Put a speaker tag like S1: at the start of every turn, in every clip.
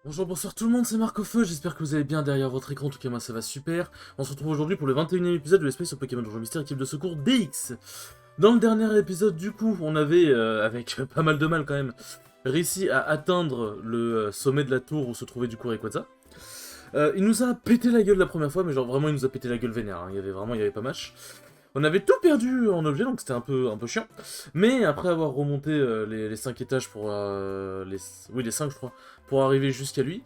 S1: Bonjour, bonsoir tout le monde, c'est Marc au Feu, j'espère que vous allez bien derrière votre écran, en tout cas moi ça va super. On se retrouve aujourd'hui pour le 21e épisode de l'espèce sur Pokémon Donjon Mystère, équipe de secours DX. Dans le dernier épisode du coup, on avait, avec pas mal de mal quand même, réussi à atteindre le sommet de la tour où se trouvait du coup Rayquaza. Il nous a pété la gueule la première fois, mais genre vraiment il nous a pété la gueule vénère, hein. Il y avait pas match. On avait tout perdu en objet, donc c'était un peu chiant. Mais après avoir remonté les 5 étages pour... oui, les 5 je crois, pour arriver jusqu'à lui,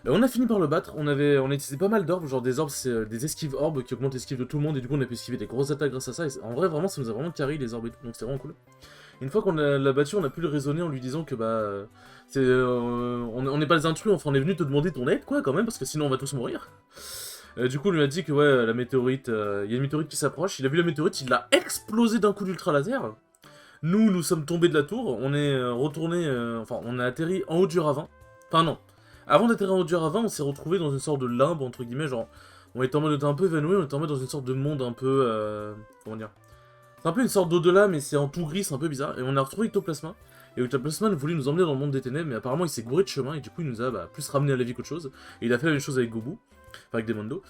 S1: on a fini par le battre. On a utilisé pas mal d'orbes, genre des orbes, c'est des esquives orbes qui augmentent l'esquive de tout le monde, et du coup on a pu esquiver des grosses attaques grâce à ça. Et en vrai, vraiment, ça nous a vraiment carré les orbes et tout, donc c'était vraiment cool. Une fois qu'on l'a battu, on a pu le raisonner en lui disant que on n'est pas des intrus, enfin on est venu te demander ton aide, quoi, quand même, parce que sinon on va tous mourir. Du coup, on lui a dit que ouais, la météorite, il y a une météorite qui s'approche. Il a vu la météorite, il l'a explosé d'un coup d'ultra laser. Nous sommes tombés de la tour. On est retourné, enfin, on a atterri en haut du ravin. Enfin non, avant d'atterrir en haut du ravin, on s'est retrouvé dans une sorte de limbe entre guillemets, genre, on était en mode, on était un peu évanoui, on était en mode dans une sorte de monde un peu, comment dire, c'est un peu une sorte d'au-delà, mais c'est en tout gris, c'est un peu bizarre. Et on a retrouvé Ectoplasma. Et Ectoplasma voulait nous emmener dans le monde des ténèbres, mais apparemment il s'est gouré de chemin et du coup il nous a plus ramené à la vie qu'autre chose. Et il a fait la même chose avec Gobu, enfin avec Demondo.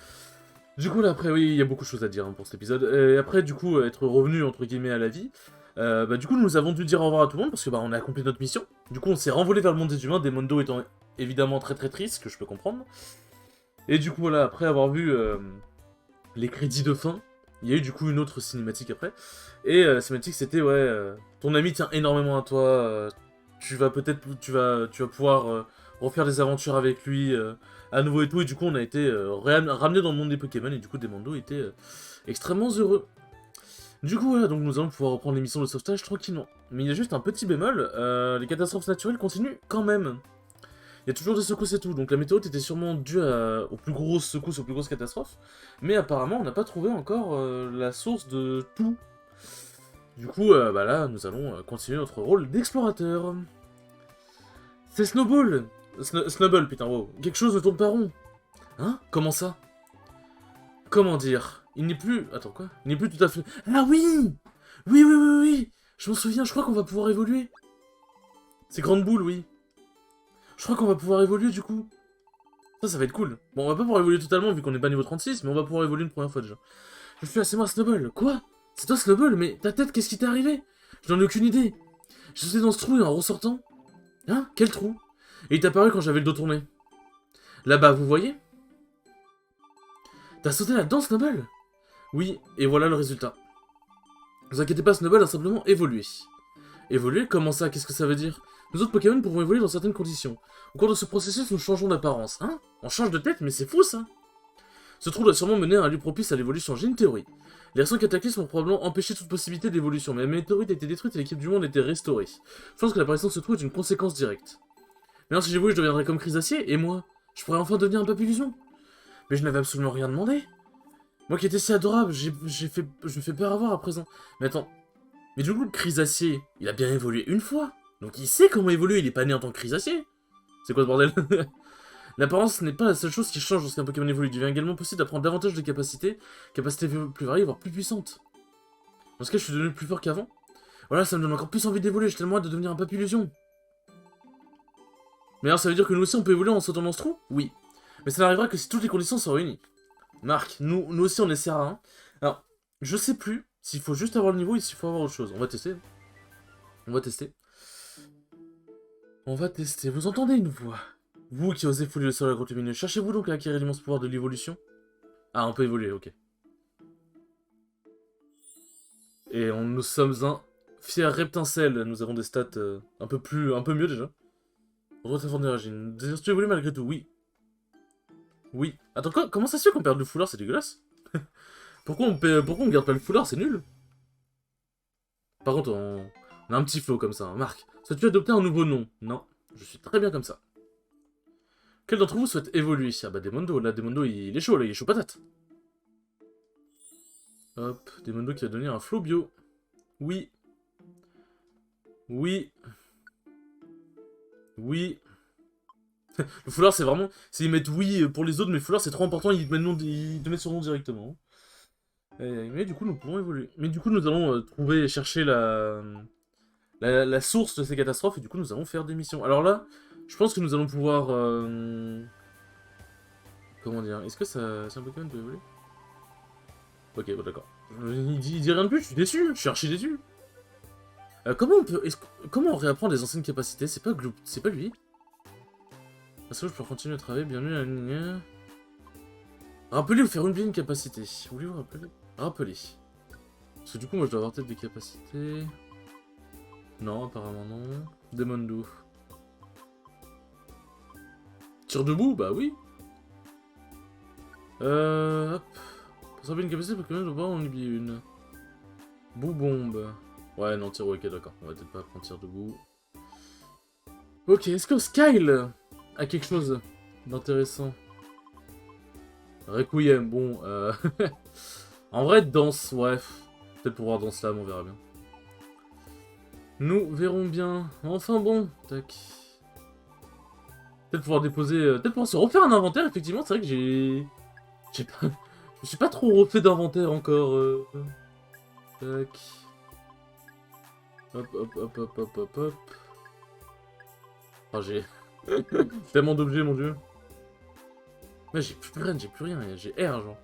S1: Du coup, là, après, oui, il y a beaucoup de choses à dire hein, pour cet épisode. Et après, du coup, être revenu, entre guillemets, à la vie, du coup, nous avons dû dire au revoir à tout le monde, parce que, on a accompli notre mission. Du coup, on s'est renvolé vers le monde des humains, Demondo étant évidemment très très triste, ce que je peux comprendre. Et du coup, voilà, après avoir vu les crédits de fin, il y a eu, du coup, une autre cinématique après. Et la cinématique, c'était, ouais, ton ami tient énormément à toi, tu vas peut-être, tu vas pouvoir refaire des aventures avec lui, à nouveau et tout, et du coup on a été ramené dans le monde des Pokémon, et du coup Demondo était extrêmement heureux. Du coup voilà, donc nous allons pouvoir reprendre l'émission de sauvetage tranquillement. Mais il y a juste un petit bémol, les catastrophes naturelles continuent quand même. Il y a toujours des secousses et tout, donc la météorite était sûrement due aux plus grosses secousses, aux plus grosses catastrophes, mais apparemment on n'a pas trouvé encore la source de tout. Du coup, là, nous allons continuer notre rôle d'explorateur. C'est Snowball Snowball, putain, wow. Quelque chose ne tourne pas rond. Hein? Comment ça? Comment dire? Il n'est plus... Attends, quoi? Il n'est plus tout à fait... Ah oui! Oui, oui, oui, oui, oui. Je m'en souviens, je crois qu'on va pouvoir évoluer. C'est Grande Boule, oui. Je crois qu'on va pouvoir évoluer, du coup. Ça va être cool. Bon, on va pas pouvoir évoluer totalement, vu qu'on n'est pas niveau 36, mais on va pouvoir évoluer une première fois, déjà. Je suis assez moi, Snowball. Quoi? C'est toi, Snowball? Mais ta tête, qu'est-ce qui t'est arrivé? Je n'en ai aucune idée. Je suis dans ce trou et en ressortant... Hein? Quel trou? Et il est apparu quand j'avais le dos tourné. Là-bas, vous voyez? T'as sauté là-dedans, Snowball? Oui, et voilà le résultat. Ne vous inquiétez pas, Snowball a simplement évolué. Évoluer? Comment ça? Qu'est-ce que ça veut dire? Nous autres Pokémon pouvons évoluer dans certaines conditions. Au cours de ce processus, nous changeons d'apparence. Hein? On change de tête, mais c'est fou ça! Ce trou doit sûrement mener à un lieu propice à l'évolution, j'ai une théorie. Les récents cataclysmes ont probablement empêché toute possibilité d'évolution, mais la météorite a été détruite et l'équipe du monde a été restaurée. Je pense que l'apparition de ce trou est une conséquence directe. Maintenant, si j'évolue, je deviendrai comme Chrysacier, et moi? Je pourrais enfin devenir un papillusion? Mais je n'avais absolument rien demandé. Moi qui étais si adorable, je me fais peur à voir à présent. Mais attends, mais du coup, le Chrysacier, il a bien évolué une fois. Donc il sait comment évoluer, il est pas né en tant que Chrysacier. C'est quoi ce bordel? L'apparence n'est pas la seule chose qui change lorsqu'un Pokémon évolue. Il devient également possible d'apprendre davantage de capacités plus variées, voire plus puissantes. Dans ce cas, je suis devenu plus fort qu'avant. Voilà, ça me donne encore plus envie d'évoluer, j'ai tellement hâte de devenir un papillusion. Mais alors, ça veut dire que nous aussi on peut évoluer en sautant dans ce trou? Oui. Mais ça n'arrivera que si toutes les conditions sont réunies. Marc, nous aussi on essaiera. Hein. Alors, je sais plus s'il faut juste avoir le niveau ou s'il faut avoir autre chose. On va tester. On va tester. On va tester. Vous entendez une voix? Vous qui osez fouler le sol à la grotte lumineuse, cherchez-vous donc à acquérir l'immense pouvoir de l'évolution? Ah, on peut évoluer, ok. Et nous sommes un fier reptincelle. Nous avons des stats un peu mieux déjà. Retrait d'énergie. Désires-tu évoluer malgré tout? Oui. Oui. Attends, quoi? Comment ça se fait qu'on perd le foulard? C'est dégueulasse. Pourquoi on garde pas le foulard? C'est nul. Par contre, on a un petit flow comme ça. Hein. Marc, souhaites-tu adopter un nouveau nom? Non. Je suis très bien comme ça. Quel d'entre vous souhaite évoluer? Ah bah Demondo, là Demondo il est chaud là, il est chaud patate. Hop, Demondo qui va donner un flow bio. Oui. Oui. Oui. Le foulard c'est vraiment... S'ils mettent oui pour les autres, mais le foulard c'est trop important, ils te mettent son nom directement. Mais du coup nous pouvons évoluer. Mais du coup nous allons trouver et chercher la source de ces catastrophes, et du coup nous allons faire des missions. Alors là, Je pense que nous allons pouvoir... Comment dire? Est-ce que ça... c'est un Pokémon de voler? Ok, bon, d'accord. Il dit rien de plus, je suis déçu, je suis archi déçu. Comment on peut... Comment on réapprend les anciennes capacités? C'est pas c'est pas lui? Parce que je peux continuer à travailler, bienvenue. Rappelez ou faire oublier une capacité. Voulez-vous rappeler? Rappeler. Parce que du coup, moi, je dois avoir peut-être des capacités... Non, apparemment non. Demondo. Tire debout? Bah oui. Hop. Pour savoir une capacité, Pokémon, je dois en oublier une. Boubombe. Ouais, non, tire, ok, d'accord. On va peut-être pas prendre tir debout. Ok, est-ce que Skyle a quelque chose d'intéressant? Requiem, bon, En vrai, danse, ouais. Peut-être pouvoir danse là, mais on verra bien. Nous verrons bien. Enfin bon, tac. Peut-être pouvoir déposer... Peut-être pouvoir se refaire un inventaire, effectivement. C'est vrai que j'ai pas... Je me suis pas trop refait d'inventaire encore. Tac. Hop, hop, hop, hop, hop, hop, hop. Oh, j'ai... tellement d'objets, mon dieu. Mais j'ai plus rien, j'ai R, genre.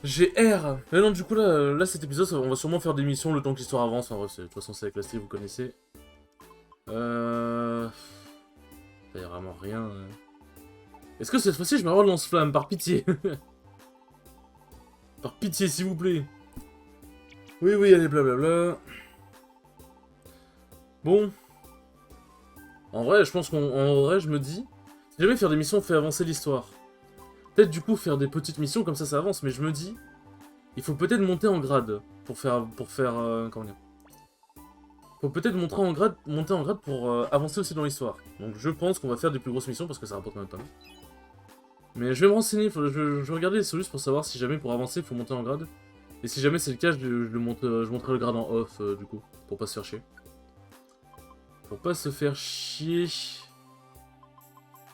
S1: J'ai R. Mais non, du coup, là, cet épisode, on va sûrement faire des missions le temps que l'histoire avance. Enfin, bref, de toute façon, c'est avec la style, vous connaissez. Ça y a vraiment rien. Est-ce que cette fois-ci, je vais avoir le lance-flamme, par pitié? Par pitié, s'il vous plaît. Oui, oui, allez, blablabla. Bon. En vrai, je pense qu'en vrai, je me dis... Si jamais faire des missions fait avancer l'histoire. Peut-être, du coup, faire des petites missions, comme ça avance. Mais je me dis... Il faut peut-être monter en grade. Pour faire... comment dire? Faut peut-être monter en grade pour avancer aussi dans l'histoire. Donc je pense qu'on va faire des plus grosses missions, parce que ça rapporte même pas mal. Mais je vais me renseigner, je vais regarder les solutions pour savoir si jamais pour avancer il faut monter en grade. Et si jamais c'est le cas, je monterai le grade en off du coup, pour pas se faire chier. Pour pas se faire chier.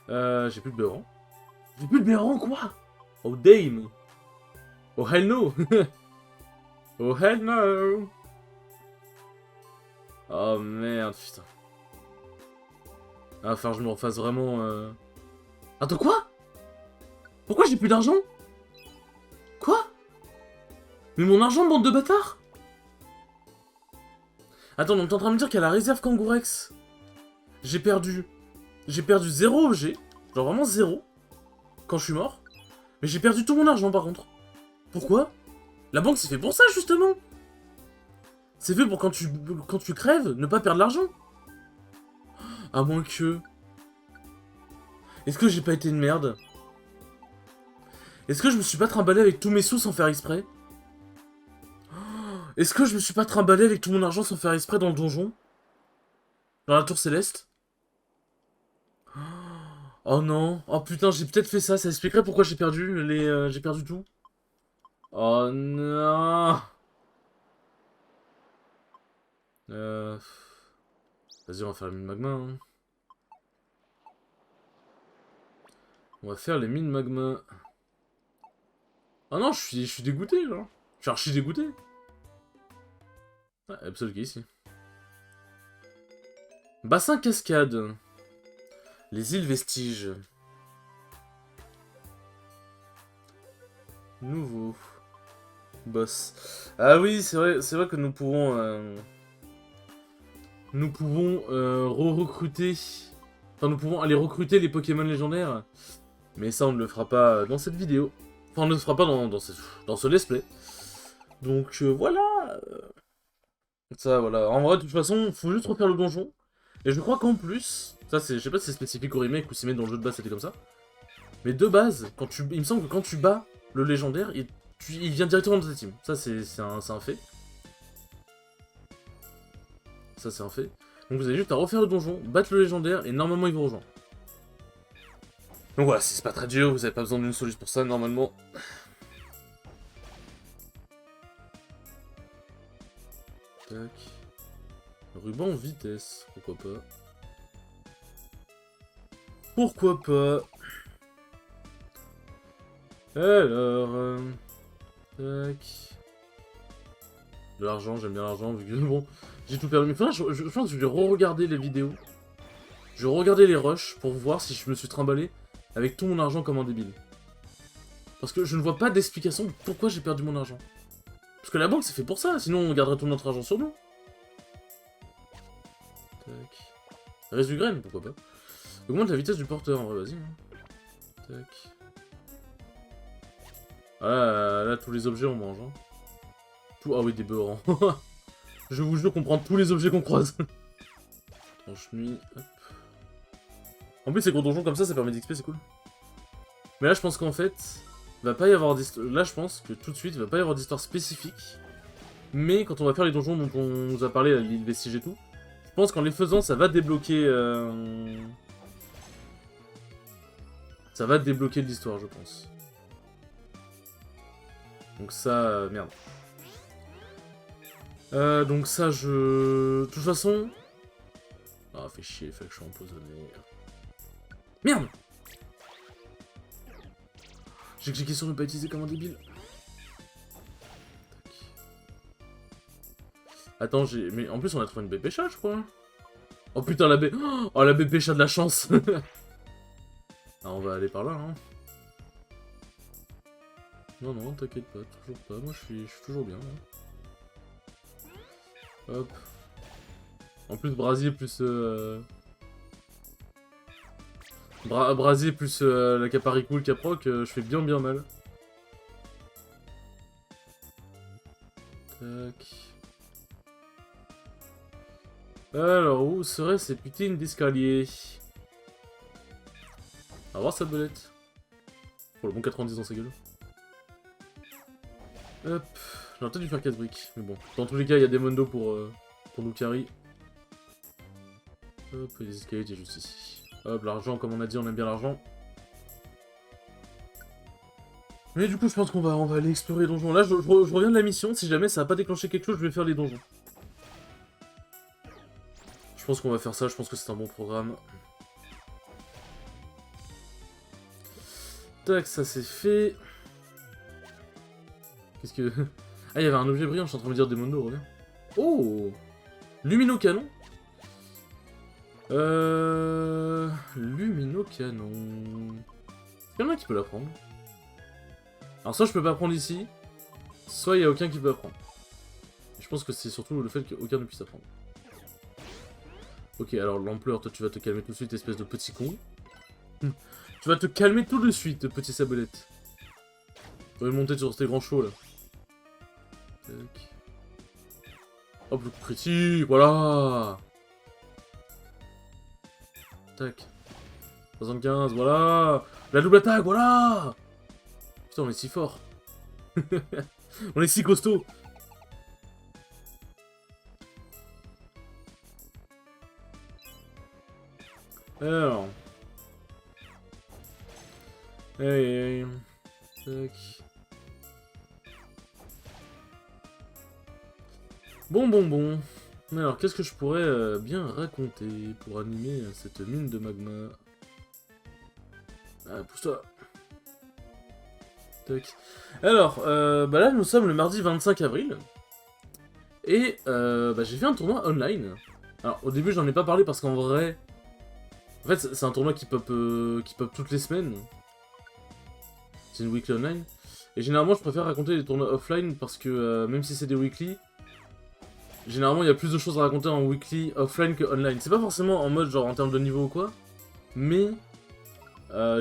S1: J'ai plus de Béran. J'ai plus de Béran, quoi? Oh damn. Oh hell no. Oh hell no. Oh merde, putain. Ah, enfin je me refasse vraiment... Attends, quoi? Pourquoi j'ai plus d'argent? Quoi? Mais mon argent, bande de bâtards? Attends, donc t'es en train de me dire qu'à la réserve Kangourex, j'ai perdu 0 objet, genre vraiment 0, quand je suis mort, mais j'ai perdu tout mon argent par contre. Pourquoi? La banque c'est fait pour ça justement. C'est fait pour quand tu crèves, ne pas perdre l'argent. À moins que... Est-ce que j'ai pas été une merde? Est-ce que je me suis pas trimballé avec tous mes sous sans faire exprès? Est-ce que je me suis pas trimballé avec tout mon argent sans faire exprès dans le donjon? Dans la tour céleste? Oh non. Oh putain, j'ai peut-être fait ça. Ça expliquerait pourquoi j'ai perdu j'ai perdu tout. Oh non. Vas-y, on va faire les mines magma. Hein. On va faire les mines magma. Oh non, je suis dégoûté, genre. Je suis archi dégoûté. Ah, Absol qui est ici. Bassin cascade. Les îles vestiges. Nouveau. Boss. Ah oui, c'est vrai que nous pouvons... re-recruter... Enfin, nous pouvons aller recruter les Pokémon légendaires. Mais ça, on ne le fera pas dans cette vidéo. Enfin, on ne le fera pas dans ce let's play. Donc, voilà. Ça, voilà. En vrai, de toute façon, faut juste refaire le donjon. Et je crois qu'en plus... Ça, je sais pas si c'est spécifique au remake ou si même dans le jeu de base c'était comme ça. Mais de base, il me semble que quand tu bats le légendaire, il vient directement de ta team. Ça, c'est un fait. Ça, c'est un fait. Donc vous avez juste à refaire le donjon, battre le légendaire, et normalement il vous rejoint. Donc voilà, c'est pas très dur, vous avez pas besoin d'une solution pour ça, normalement. Tac. Ruban vitesse, pourquoi pas. Pourquoi pas. Alors... tac... De l'argent, j'aime bien l'argent, vu que bon... J'ai tout perdu. Mais enfin, je pense que je vais re-regarder les vidéos. Je regardais les rushs pour voir si je me suis trimballé avec tout mon argent comme un débile. Parce que je ne vois pas d'explication de pourquoi j'ai perdu mon argent. Parce que la banque c'est fait pour ça, sinon on garderait tout notre argent sur nous. Tac. Reste du graine, pourquoi pas. Augmente la vitesse du porteur, ouais, vas-y. Hein. Tac. Ah là, tous les objets on mange. Hein. Tout... Ah oui, des beurrans. Je vous jure qu'on prend tous les objets qu'on croise. Tranche nuit, hop. En plus, ces gros donjons comme ça permet d'XP, c'est cool. Mais là, je pense qu'en fait, va pas y avoir d'histoire. Là, je pense que tout de suite, il va pas y avoir d'histoire spécifique. Mais quand on va faire les donjons dont on nous a parlé, l'île Vestige et tout, je pense qu'en les faisant, ça va débloquer. Ça va débloquer de l'histoire, je pense. Donc ça, merde. Donc ça, je... De toute façon... Ah, fait chier, fait que je suis empoisonné. Merde! J'ai cliqué sur ne pas utiliser comme un débile. Tac. Attends, j'ai... Mais en plus, on a trouvé une baie pécha, je crois. Oh putain, la baie... Oh, la baie pécha de la chance. Ah, on va aller par là, hein. Non, non, t'inquiète pas, toujours pas. Moi, je suis toujours bien, hein. Hop. En plus, brasier plus... Brasier plus la caparicool caproc, je fais bien mal. Tac. Alors, où seraient ces putains d'escaliers? On va voir sa belette. Pour le bon 90 dans sa gueule. Hop. J'aurais peut-être dû faire 4 briques. Mais bon, dans tous les cas, il y a des mondos pour nous carry. Hop, et les escaliers étaient juste ici. Hop, l'argent, comme on a dit, on aime bien l'argent. Mais du coup, je pense qu'on va aller explorer les donjons. Là, je reviens de la mission. Si jamais ça n'a pas déclenché quelque chose, je vais faire les donjons. Je pense qu'on va faire ça. Je pense que c'est un bon programme. Tac, ça c'est fait. Qu'est-ce que... Ah, il y avait un objet brillant. Je suis en train de me dire des mondos, reviens. Oh, lumino-canon. Lumino-canon... Il y en a qui peut la prendre. Alors soit je peux pas prendre ici, soit il y a aucun qui peut la prendre. Je pense que c'est surtout le fait qu'aucun ne puisse la prendre. Ok, alors l'ampleur, toi tu vas te calmer tout de suite, espèce de petit con. Tu vas te calmer tout de suite, petit sabelette. Tu vas monter sur tes grands chauds là. Tac. Hop, le coup critique, voilà. Tac. 75, voilà. La double attaque, voilà. Putain, on est si fort. On est si costaud. Alors. Hey. Tac. Bon. Alors, qu'est-ce que je pourrais bien raconter pour animer cette mine de magma? Ah, pousse-toi. Tac. Alors, bah là, nous sommes le mardi 25 avril. Et j'ai fait un tournoi online. Alors, au début, j'en ai pas parlé parce qu'en vrai... En fait, c'est un tournoi qui pop toutes les semaines. C'est une weekly online. Et généralement, je préfère raconter les tournois offline parce que même si c'est des weekly... Généralement, il y a plus de choses à raconter en weekly offline que online. C'est pas forcément en mode genre en termes de niveau ou quoi, mais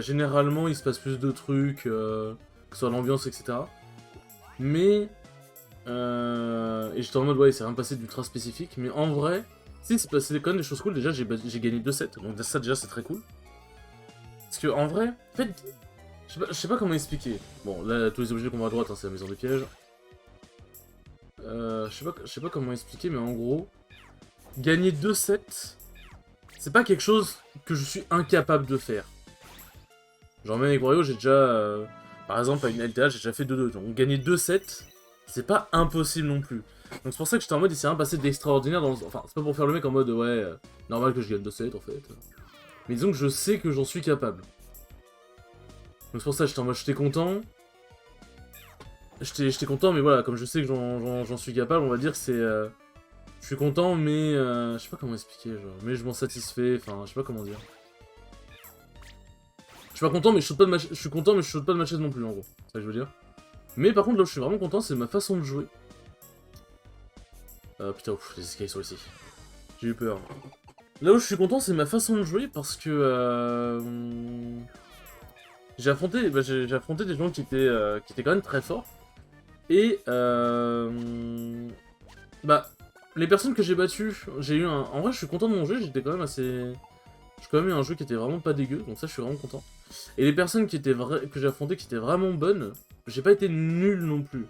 S1: généralement il se passe plus de trucs, que ce soit l'ambiance, etc. Mais et j'étais en mode ouais, il s'est rien passé d'ultra spécifique, mais en vrai, si c'est passé quand même des choses cool. Déjà, j'ai gagné 2 sets, donc ça déjà c'est très cool. Parce que en vrai, en fait, je sais pas comment expliquer. Bon, là tous les objets qu'on voit à droite, hein, c'est la maison des pièges. Je sais pas comment expliquer, mais en gros, gagner 2 sets, c'est pas quelque chose que je suis incapable de faire. Genre même avec Wario, j'ai déjà, par exemple, à une LTA, j'ai déjà fait 2-2. Donc gagner 2 sets, c'est pas impossible non plus. Donc c'est pour ça que j'étais en mode, il s'est rien passé d'extraordinaire dans... Enfin, c'est pas pour faire le mec en mode, ouais, normal que je gagne 2 sets en fait. Mais disons que je sais que j'en suis capable. Donc c'est pour ça que j'étais en mode, j'étais content. J'étais content, mais voilà, comme je sais que j'en suis capable, on va dire que c'est... Je suis content, mais je sais pas comment expliquer, genre. Mais je m'en satisfais, enfin, je sais pas comment dire. Je suis pas content, mais je saute pas de je suis content, mais je saute pas de ma chaise non plus, en gros. C'est ça que je veux dire. Mais par contre, là où je suis vraiment content, c'est ma façon de jouer. Putain, ouf, les escaliers sont ici. J'ai eu peur. Là où je suis content, c'est ma façon de jouer, parce que... j'ai affronté des gens qui étaient quand même très forts. Et... bah... Les personnes que j'ai battues, j'ai eu un... En vrai, je suis content de mon jeu, j'étais quand même assez... J'ai quand même eu un jeu qui était vraiment pas dégueu, donc ça, je suis vraiment content. Et les personnes que j'ai affrontées qui étaient vraiment bonnes, j'ai pas été nul non plus.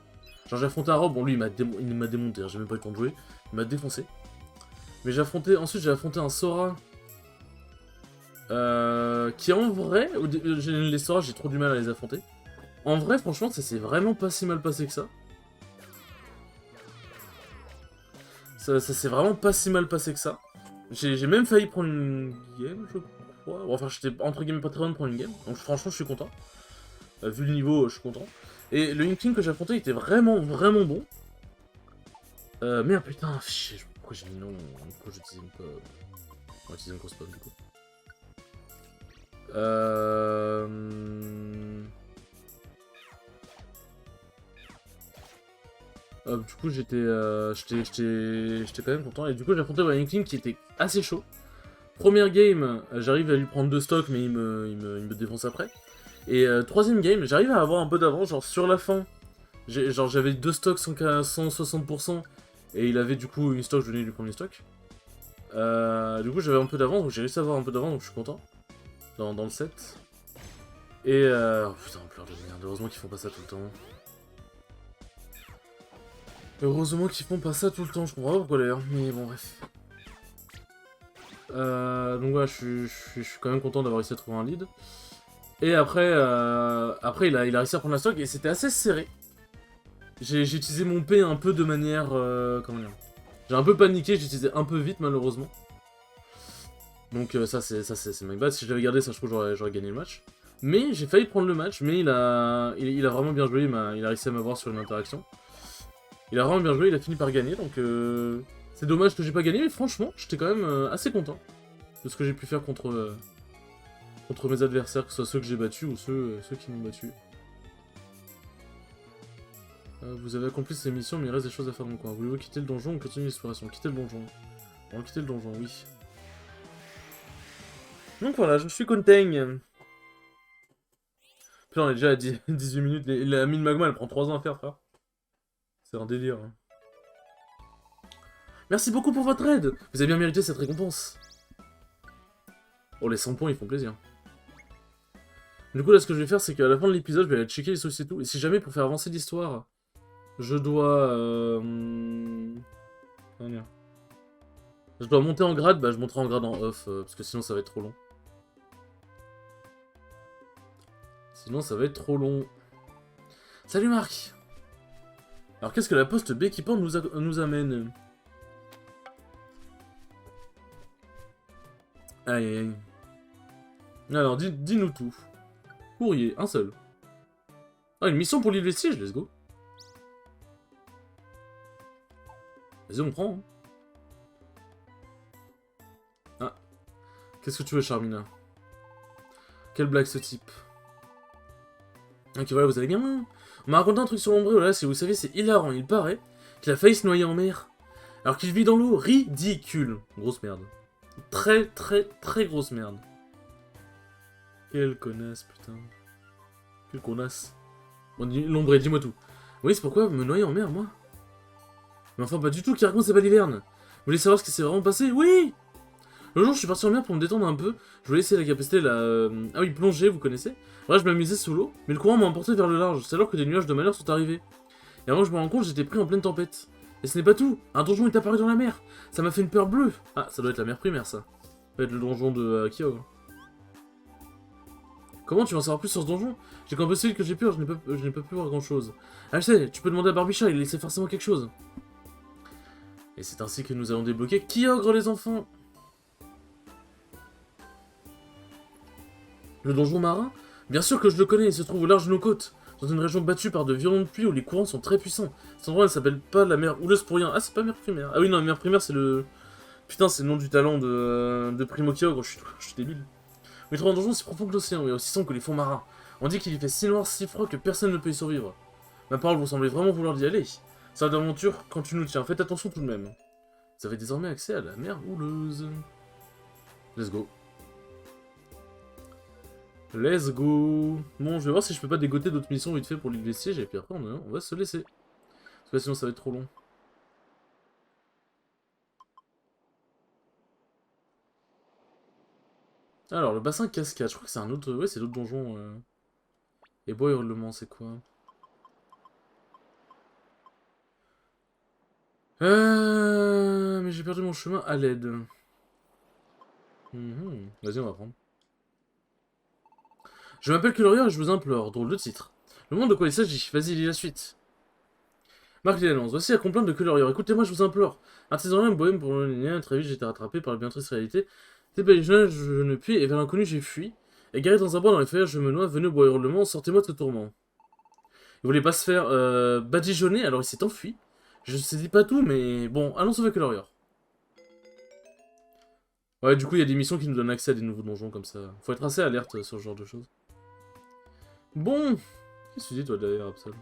S1: Genre, j'ai affronté un Rob, bon, lui, il m'a démonté, hein, j'ai même pas eu le temps de jouer, il m'a défoncé. Mais ensuite, j'ai affronté un Sora... qui en vrai... Les Sora, j'ai trop du mal à les affronter. En vrai, franchement, ça s'est vraiment pas si mal passé que ça. Ça s'est vraiment pas si mal passé que ça. J'ai même failli prendre une game, je crois. Enfin, j'étais entre guillemets pas très loin de prendre une game. Donc franchement, je suis content. Vu le niveau, je suis content. Et le Inkling que j'ai affronté était vraiment, vraiment bon. Merde, putain, chier. Pourquoi j'ai mis non? Pourquoi j'utilise pas... On va utiliser une grosse pomme, du coup. Du coup, j'étais quand même content. Et du coup, j'ai affronté un Inkling qui était assez chaud. Première game, j'arrive à lui prendre 2 stocks, mais il me défonce après. Et troisième game, j'arrive à avoir un peu d'avance, genre sur la fin. J'avais 2 stocks 160%, et il avait du coup une stock, je venais lui prendre une stock. Du coup, j'avais un peu d'avance, donc j'ai réussi à avoir un peu d'avance, donc je suis content. Dans le set. Et oh putain, pleure de merde, heureusement qu'ils font pas ça tout le temps. Heureusement qu'ils font pas ça tout le temps, je comprends pas pourquoi d'ailleurs, mais bon bref. Donc voilà, je suis quand même content d'avoir réussi à trouver un lead. Et après, il a réussi à prendre la stock et c'était assez serré. J'ai utilisé mon P un peu de manière... comment dire? J'ai un peu paniqué, j'ai utilisé un peu vite malheureusement. Donc ça c'est my bad, si je l'avais gardé ça je trouve que j'aurais gagné le match. Mais j'ai failli prendre le match, mais il a vraiment bien joué, il a réussi à m'avoir sur une interaction. Il a vraiment bien joué, il a fini par gagner, donc c'est dommage que j'ai pas gagné, mais franchement, j'étais quand même assez content de ce que j'ai pu faire contre mes adversaires, que ce soit ceux que j'ai battus ou ceux qui m'ont battu. Vous avez accompli ces missions, mais il reste des choses à faire dans le coin. Voulez-vous quitter le donjon ou continuer l'exploration? Quitter le donjon. On va quitter le donjon, oui. Donc voilà, je suis content. Putain, on est déjà à 18 minutes, la mine magma elle prend 3 ans à faire, frère. C'est un délire. Hein. Merci beaucoup pour votre aide. Vous avez bien mérité cette récompense. Oh, les 100 points, ils font plaisir. Du coup, là, ce que je vais faire, c'est qu'à la fin de l'épisode, je vais aller checker les sources et tout. Et si jamais, pour faire avancer l'histoire, je dois... Je dois monter en grade, bah je monterai en grade en off, parce que sinon ça va être trop long. Sinon ça va être trop long. Salut Marc. Alors qu'est-ce que la poste B équipant nous amène? Aïe aïe aïe. Alors dis-nous tout. Courrier, un seul. Ah, une mission pour l'île Vestige, let's go. Vas-y, on prend. Hein. Ah. Qu'est-ce que tu veux, Charmina? Quelle blague ce type? Ok, voilà, vous allez bien. On m'a raconté un truc sur l'ombre, voilà, si vous savez, c'est hilarant. Il paraît qu'il a failli se noyer en mer. Alors qu'il vit dans l'eau, ridicule. Grosse merde. Très, très, très grosse merde. Quelle connasse, putain. Quelle connasse. Bon, l'ombre, dis-moi tout. Oui, c'est pourquoi me noyer en mer, moi? Mais enfin, pas du tout, Cargon, c'est pas l'hiverne. Vous voulez savoir ce qui s'est vraiment passé? Oui! Le jour, je suis parti en mer pour me détendre un peu. Je voulais essayer la capacité, ah oui, plonger, vous connaissez. Voilà, je m'amusais sous l'eau, mais le courant m'a emporté vers le large. C'est alors que des nuages de malheur sont arrivés. Et avant que je me rende compte, j'étais pris en pleine tempête. Et ce n'est pas tout, un donjon est apparu dans la mer. Ça m'a fait une peur bleue. Ah, ça doit être la mer primaire, ça. Ça doit être le donjon de Kyogre. Comment tu veux en savoir plus sur ce donjon? J'ai qu'un peu celui que j'ai peur, je n'ai pas pu voir grand chose. Ah, je sais, tu peux demander à Barbicha, il sait forcément quelque chose. Et c'est ainsi que nous allons débloquer Kyogre, les enfants. Le donjon marin? Bien sûr que je le connais, il se trouve au large de nos côtes. Dans une région battue par de violentes pluies où les courants sont très puissants. Cet endroit ne s'appelle pas la mer houleuse pour rien. Ah, c'est pas mer primaire. Ah oui, non, la mer primaire, c'est le... Putain, c'est le nom du talent de Primo Kyogre, je suis débile. Mais trop en donjon, c'est profond que l'océan, et aussi sombre que les fonds marins. On dit qu'il y fait si noir, si froid que personne ne peut y survivre. Ma parole, vous semblez vraiment vouloir y aller. Ça d'aventure quand tu nous tiens, faites attention tout de même. Vous avez désormais accès à la mer houleuse. Let's go. Let's go. Bon, je vais voir si je peux pas dégoter d'autres missions vite fait pour l'île des sièges, et puis après on va se laisser. Parce que sinon ça va être trop long. Alors, le bassin cascade, je crois que c'est un autre... Ouais, c'est d'autres donjons. Et bois hurlement, c'est quoi? Mais j'ai perdu mon chemin à l'aide. Vas-y, on va prendre. Je m'appelle Colorier et je vous implore, drôle de titre. Le monde de quoi il s'agit? Vas-y, lis la suite. Marc Lélance, voici la complainte de Colorier. Écoutez-moi, je vous implore. Artisan bohème pour le lien, très vite j'ai été rattrapé par la bien triste réalité. T'es pas je ne puis, et vers l'inconnu j'ai fui. Égaré dans un bois dans les feuillages, je me noie, venez au bois hurlement, sortez-moi de ce tourment. Il voulait pas se faire badigeonner, alors il s'est enfui. Je ne sais pas tout, mais bon, allons sauver Colorier. Ouais, du coup, il y a des missions qui nous donnent accès à des nouveaux donjons comme ça. Faut être assez alerte sur ce genre de choses. Bon, qu'est-ce que tu dis, toi, derrière, Absol?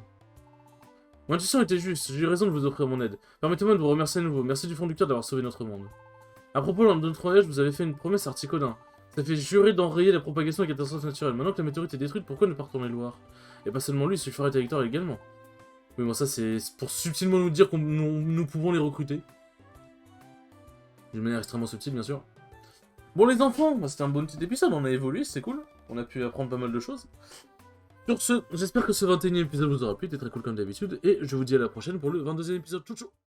S1: Mon intuition était juste, j'ai eu raison de vous offrir mon aide. Permettez-moi de vous remercier à nouveau. Merci du fond du cœur d'avoir sauvé notre monde. À propos, lors de notre voyage, vous avez fait une promesse à Articodin. Ça fait jurer d'enrayer la propagation des catastrophes naturelles. Maintenant que la météorite est détruite, pourquoi ne pas retourner le voir? Et pas seulement lui, il suffira d'être Victor également. Oui, bon, ça, c'est pour subtilement nous dire que nous pouvons les recruter. D'une manière extrêmement subtile, bien sûr. Bon, les enfants, bah, c'était un bon petit épisode, on a évolué, c'est cool. On a pu apprendre pas mal de choses. Sur ce, j'espère que ce 21e épisode vous aura plu, c'était très cool comme d'habitude, et je vous dis à la prochaine pour le 22e épisode. Tchou tchou.